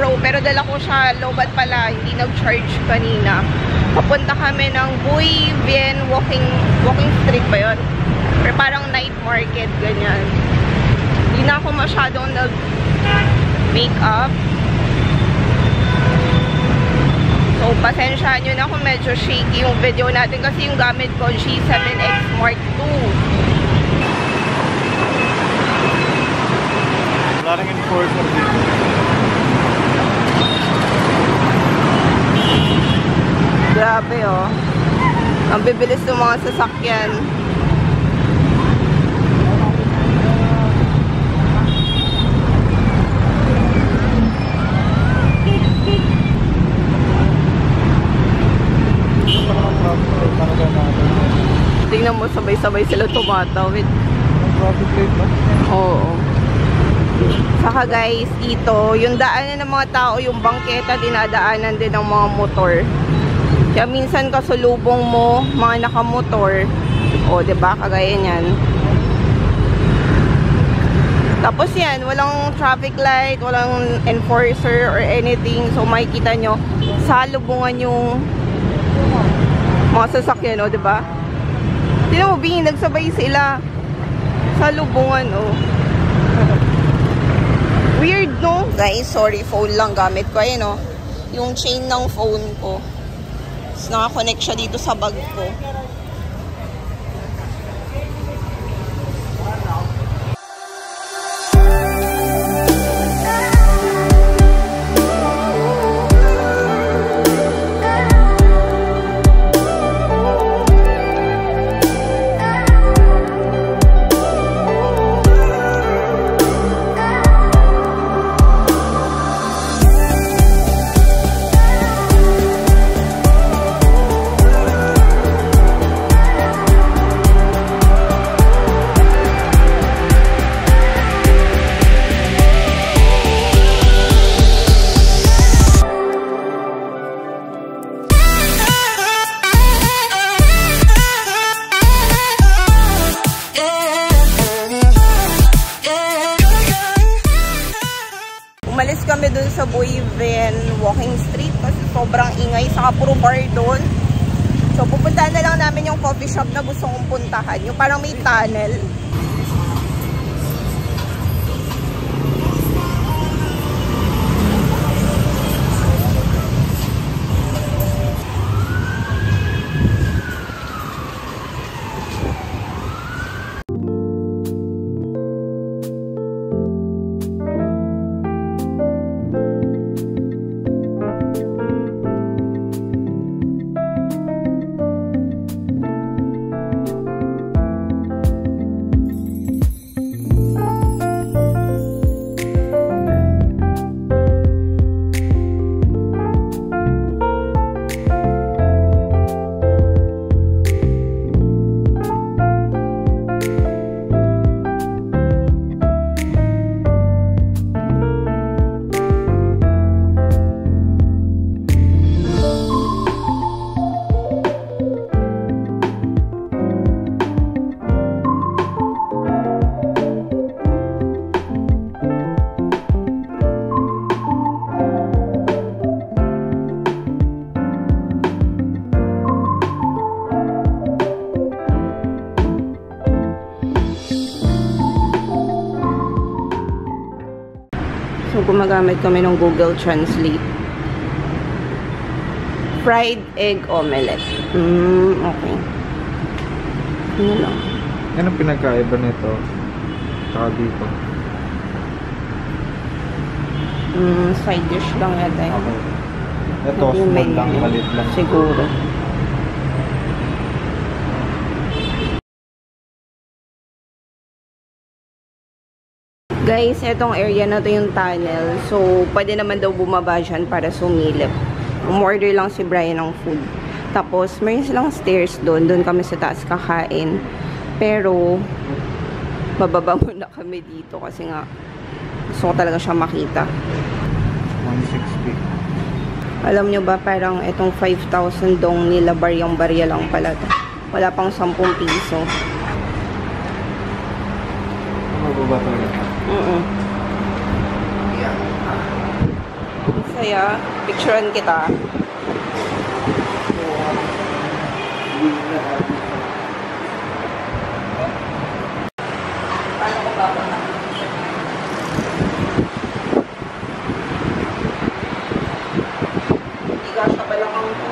GoPro, pero dala ko siya lobat pala, hindi nag-charge kanina. Papunta kami ng Buy Bien walking street ba yun? Or parang night market, ganyan. Hindi na ako masyadong nag-makeup. So, pasensyahan nyo na kung medyo shaky yung video natin kasi yung gamit ko, G7X Mark II. Wala rin enforcer dito. Grabe oh. Ang bibilis ng mga sasakyan. Tingnan mo, sabay-sabay sila tumatawid. Traffic light ba? Oo. Saka guys, ito, yung daanan ng mga tao, yung bangketa, dinadaanan din ng mga motor. Kaya minsan kasulubong mo, mga nakamotor. O, diba? Kagaya niyan. Tapos yan, walang traffic light, walang enforcer or anything. So, makikita nyo, salubungan yung mga sasakyan, o, diba? Tignan mo, Bing, nagsabay sila. Salubungan, o. Weird, no? Guys, sorry, phone lang gamit ko. Ayun, no? Yung chain ng phone ko. Tapos nakakonect siya dito sa bag ko. Umalis kami dun sa Buy Bien walking street kasi sobrang ingay, saka puro bar dun. So pupuntahan na lang namin yung coffee shop na gusto kong puntahan, yung parang may tunnel. So, gumagamit kami ng Google Translate. Fried egg omelette. Okay. Ano lang? Ano pinagkaiba nito? Saka dito? Side dish lang yata yun. Okay. Ito, small lang, malit lang. Siguro. Guys, etong area na to yung tunnel. So, pwede naman daw bumaba dyan para sumilip. Umorder lang si Brian ng food. Tapos, mayroon silang stairs doon. Doon kami sa taas kakain. Pero, bababa muna kami dito kasi nga gusto ko talaga siya makita. 160. Alam nyo ba, parang etong 5,000 dong nila baryang-barya lang pala to. Wala pang 10 piso. Mababa talaga. Saya, picturean kita. Paano ko bababa? Higa siya pala kang ito.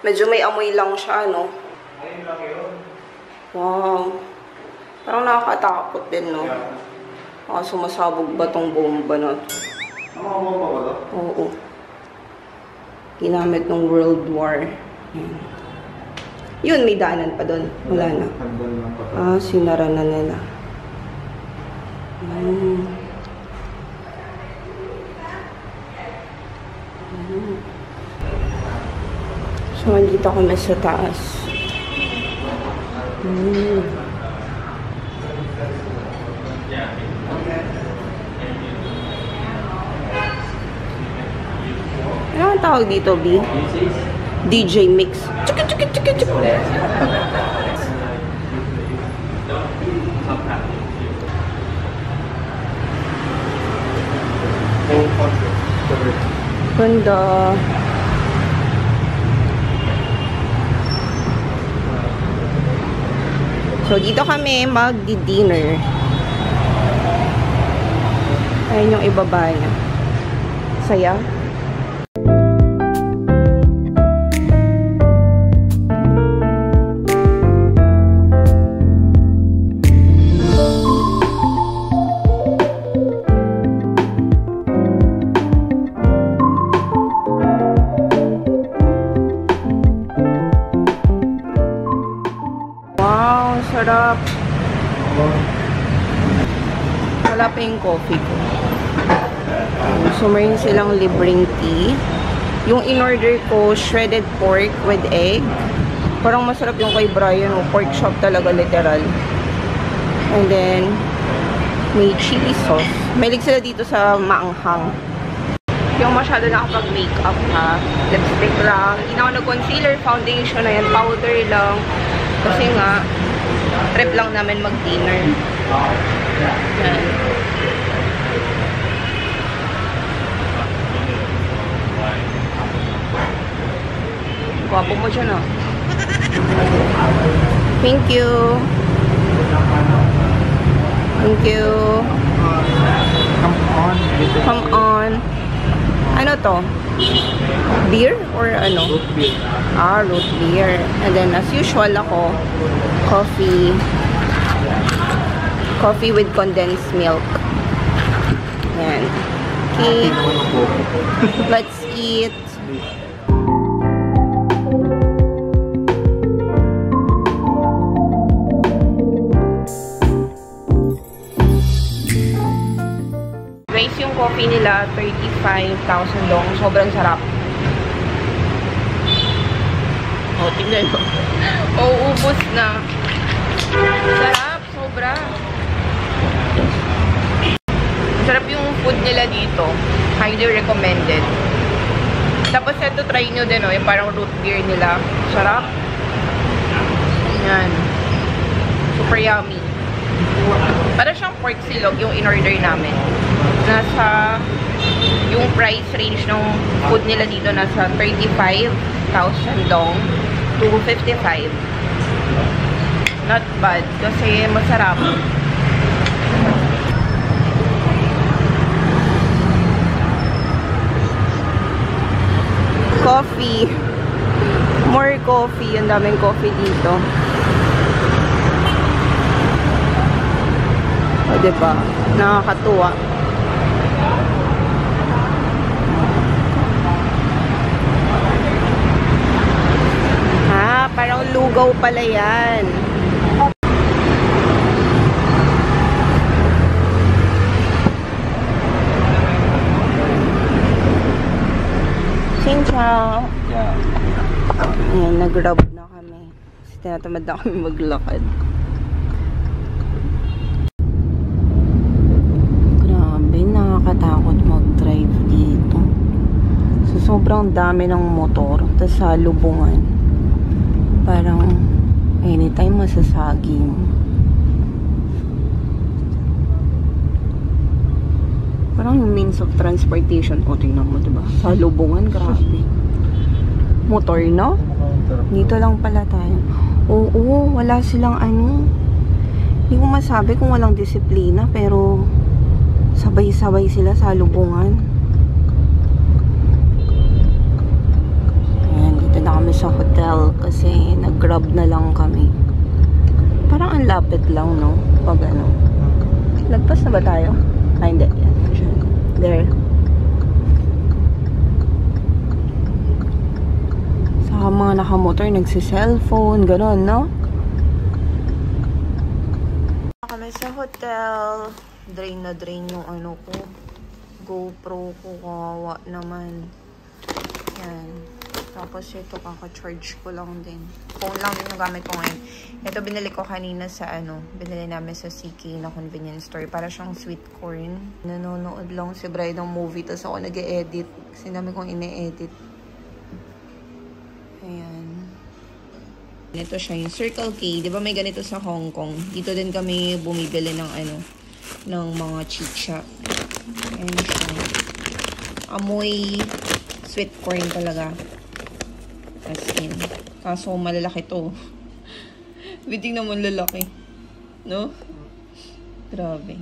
Medyo may amoy lang siya, no? Wow. Parang nakakatakot din, no? Sumasabog ba tong bomba na ito? Bomba ba ito? Oo. Ginamit ng World War. Yun, may daanan pa doon. Wala na. Sinara na nila. So, nandito kami sa taas. Ano ang tawag dito, B? DJ Mix. Chika, chika, chika, chika. Ganda. So, dito kami mag-dinner. Ayun yung ibaba niya. Saya. Sarap. Wala pa yung coffee ko. So, mayroon silang libreng tea. Yung in-order ko, shredded pork with egg. Parang masarap yung kay Brian. Pork chop talaga, literal. And then, may chili sauce. Mahilig sila dito sa maanghang. Yung masyado nakapag-makeup, ha. Lipstick lang. Hindi na ako nag-concealer, foundation na yan. Powder lang. Kasi nga, trip lang namin mag-dinner. Yan. Gwapo mo dyan, oh. Thank you. Thank you. Come on. Ano to? Beer or ano? Root beer. Root beer. And then, as usual ako, coffee. Coffee with condensed milk. Yan. Okay. Let's eat. Guys, yung coffee nila, 35,000 dong. Sobrang sarap. Tingnan mo. Ubos na. Sarap. Sobra. Sarap yung food nila dito. Highly recommended. Tapos ito, try nyo din, yung parang root beer nila. Sarap. Yan. Super yummy. Para siyang pork silog yung in-order namin. Nasa, yung price range ng food nila dito nasa 35,000 dong to 55. Not bad. Kasi masarap. Coffee. More coffee. Ang daming coffee dito. O, diba? Nakakatuwa. Parang lugaw pala yan. Xin chào. Yeah. Ayan, nag-grab na kami. Kasi tinatamad na kami maglakad. Grabe, nakakatakot mag-drive dito. So, sobrang dami ng motor. Tapos sa lubungan. Parang anytime masasaging. Parang yung means of transportation. O, tingnan mo, diba? Sa lubungan, grabe. Motor, no? Dito lang pala tayo. Oo, wala silang ano. Hindi ko masabi kung walang disiplina, pero sabay-sabay sila sa lubungan. Ayan, dito na kami sa hotel kasi nag-grab na lang kami. Parang ang lapit lang, no? Pag ano. Lagpas na ba tayo? Ah, hindi. Yan. There. Saka mga nakamotor, nagsi-cellphone, gano'n, no? Kami sa hotel. Drain na drain yung ano ko. GoPro ko. Kawawa naman. Yan. Tapos ito, kaka-charge ko lang din. Phone lang din yung gamit ko ngayon. Ito binili ko kanina sa ano, binili namin sa CK na convenience store. Para siyang sweet corn. Nanonood lang si Brian ng movie. Tapos ako nag-e-edit. Kasi namin kong ine-edit. Ayan. Ito siya, yung Circle K. Di ba may ganito sa Hong Kong? Dito din kami bumibili ng ano, ng mga chicha. Ayan siya. Amoy sweet corn talaga. As in. Kaso malalaki to. Biting naman lalaki. No? Grabe.